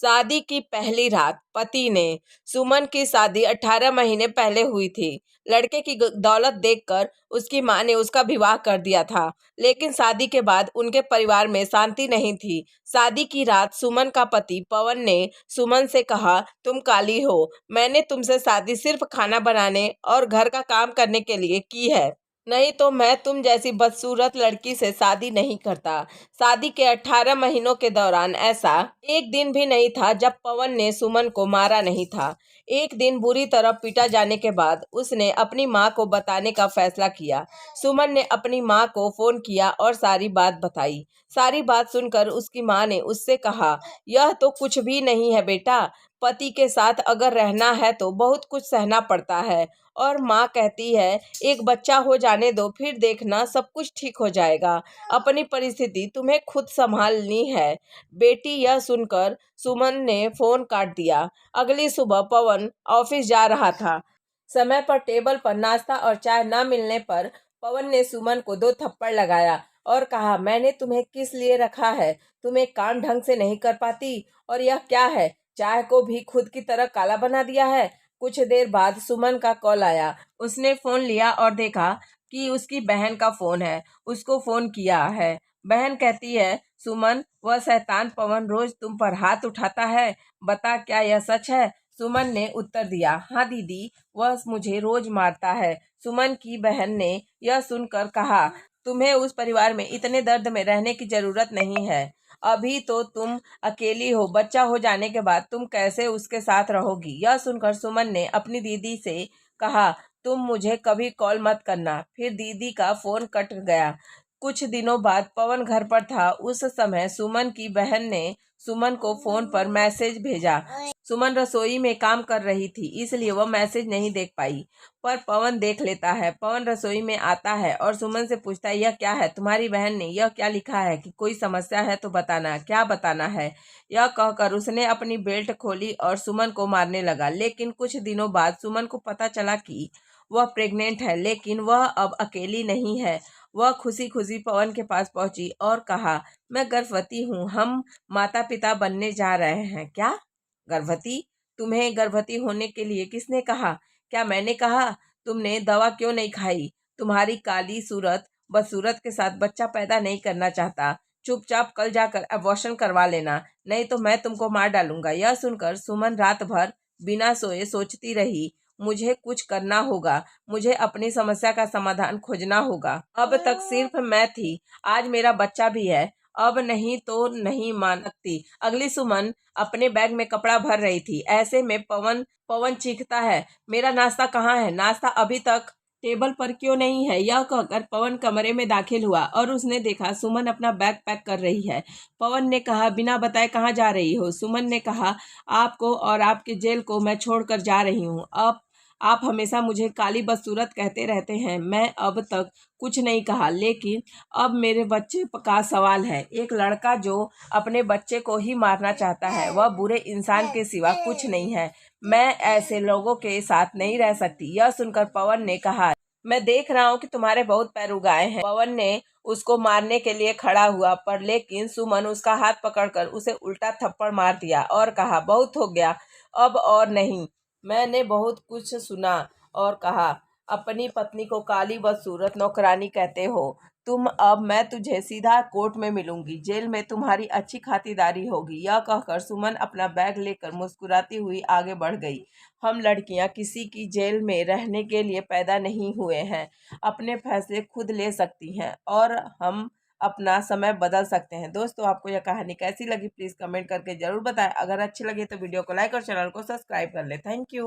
शादी की पहली रात पति ने सुमन की शादी 18 महीने पहले हुई थी। लड़के की दौलत देखकर उसकी मां ने उसका विवाह कर दिया था, लेकिन शादी के बाद उनके परिवार में शांति नहीं थी। शादी की रात सुमन का पति पवन ने सुमन से कहा, तुम काली हो, मैंने तुमसे शादी सिर्फ खाना बनाने और घर का काम करने के लिए की है, नहीं तो मैं तुम जैसी बदसूरत लड़की से शादी नहीं करता। शादी के 18 महीनों के दौरान ऐसा एक दिन भी नहीं था जब पवन ने सुमन को मारा नहीं था। एक दिन बुरी तरह पीटा जाने के बाद उसने अपनी मां को बताने का फैसला किया। सुमन ने अपनी मां को फोन किया और सारी बात बताई। सारी बात सुनकर उसकी मां ने उससे कहा, यह तो कुछ भी नहीं है बेटा, पति के साथ अगर रहना है तो बहुत कुछ सहना पड़ता है। और माँ कहती है, एक बच्चा हो जाने दो, फिर देखना सब कुछ ठीक हो जाएगा। अपनी परिस्थिति तुम्हें खुद संभालनी है बेटी। यह सुनकर सुमन ने फोन काट दिया। अगली सुबह पवन ऑफिस जा रहा था। समय पर टेबल पर नाश्ता और चाय न मिलने पर पवन ने सुमन को 2 थप्पड़ लगाया और कहा, मैंने तुम्हें किस लिए रखा है? तुम एक काम ढंग से नहीं कर पाती? और यह क्या है, चाय को भी खुद की तरह काला बना दिया है। कुछ देर बाद सुमन का कॉल आया। उसने फोन लिया और देखा कि उसकी बहन का फोन है। उसको फोन किया है। बहन कहती है, सुमन, वह शैतान पवन रोज तुम पर हाथ उठाता है, बता क्या यह सच है? सुमन ने उत्तर दिया, हाँ दीदी, वह मुझे रोज मारता है। सुमन की बहन ने यह सुनकर कहा, तुम्हें उस परिवार में इतने दर्द में रहने की जरूरत नहीं है। अभी तो तुम अकेली हो, बच्चा हो जाने के बाद तुम कैसे उसके साथ रहोगी? यह सुनकर सुमन ने अपनी दीदी से कहा, तुम मुझे कभी कॉल मत करना। फिर दीदी का फोन कट गया। कुछ दिनों बाद पवन घर पर था। उस समय सुमन की बहन ने सुमन को फोन पर मैसेज भेजा। सुमन रसोई में काम कर रही थी, इसलिए वह मैसेज नहीं देख पाई, पर पवन देख लेता है। पवन रसोई में आता है और सुमन से पूछता है, यह क्या है? तुम्हारी बहन ने यह क्या लिखा है कि कोई समस्या है तो बताना, क्या बताना है? यह कहकर उसने अपनी बेल्ट खोली और सुमन को मारने लगा। लेकिन कुछ दिनों बाद सुमन को पता चला कि वह प्रेग्नेंट है, लेकिन वह अब अकेली नहीं है। वह खुशी खुशी पवन के पास पहुंची और कहा, मैं गर्भवती हूँ, हम माता पिता बनने जा रहे हैं। क्या गर्भवती? तुम्हें गर्भवती होने के लिए किसने कहा? क्या मैंने कहा? तुमने दवा क्यों नहीं खाई? तुम्हारी काली सूरत बदसूरत के साथ बच्चा पैदा नहीं करना चाहता। चुपचाप कल जाकर अबॉर्शन करवा लेना, नहीं तो मैं तुमको मार डालूंगा। यह सुनकर सुमन रात भर बिना सोए सोचती रही। मुझे कुछ करना होगा, मुझे अपनी समस्या का समाधान खोजना होगा। अब तक सिर्फ मैं थी, आज मेरा बच्चा भी है, अब नहीं तो नहीं मान सकती। अगली सुमन अपने बैग में कपड़ा भर रही थी। ऐसे में पवन पवन चीखता है, मेरा नाश्ता कहाँ है? नाश्ता अभी तक टेबल पर क्यों नहीं है? यह कहकर पवन कमरे में दाखिल हुआ और उसने देखा सुमन अपना बैग पैक कर रही है। पवन ने कहा, बिना बताए कहाँ जा रही हो? सुमन ने कहा, आपको और आपके जेल को मैं छोड़कर जा रही हूँ। अब आप हमेशा मुझे काली बदसूरत कहते रहते हैं। मैं अब तक कुछ नहीं कहा, लेकिन अब मेरे बच्चे का सवाल है। एक लड़का जो अपने बच्चे को ही मारना चाहता है, वह बुरे इंसान के सिवा कुछ नहीं है। मैं ऐसे लोगों के साथ नहीं रह सकती। यह सुनकर पवन ने कहा, मैं देख रहा हूँ कि तुम्हारे बहुत पैर उगाए हैं। पवन ने उसको मारने के लिए खड़ा हुआ, पर लेकिन सुमन उसका हाथ पकड़कर उसे उल्टा थप्पड़ मार दिया और कहा, बहुत हो गया, अब और नहीं। मैंने बहुत कुछ सुना और कहा, अपनी पत्नी को काली बदसूरत नौकरानी कहते हो तुम। अब मैं तुझे सीधा कोर्ट में मिलूंगी, जेल में तुम्हारी अच्छी खातिरदारी होगी। यह कहकर सुमन अपना बैग लेकर मुस्कुराती हुई आगे बढ़ गई। हम लड़कियां किसी की जेल में रहने के लिए पैदा नहीं हुए हैं, अपने फैसले खुद ले सकती हैं और हम अपना समय बदल सकते हैं। दोस्तों, आपको यह कहानी कैसी लगी प्लीज कमेंट करके जरूर बताएं। अगर अच्छी लगी तो वीडियो को लाइक और चैनल को सब्सक्राइब कर ले। Thank you.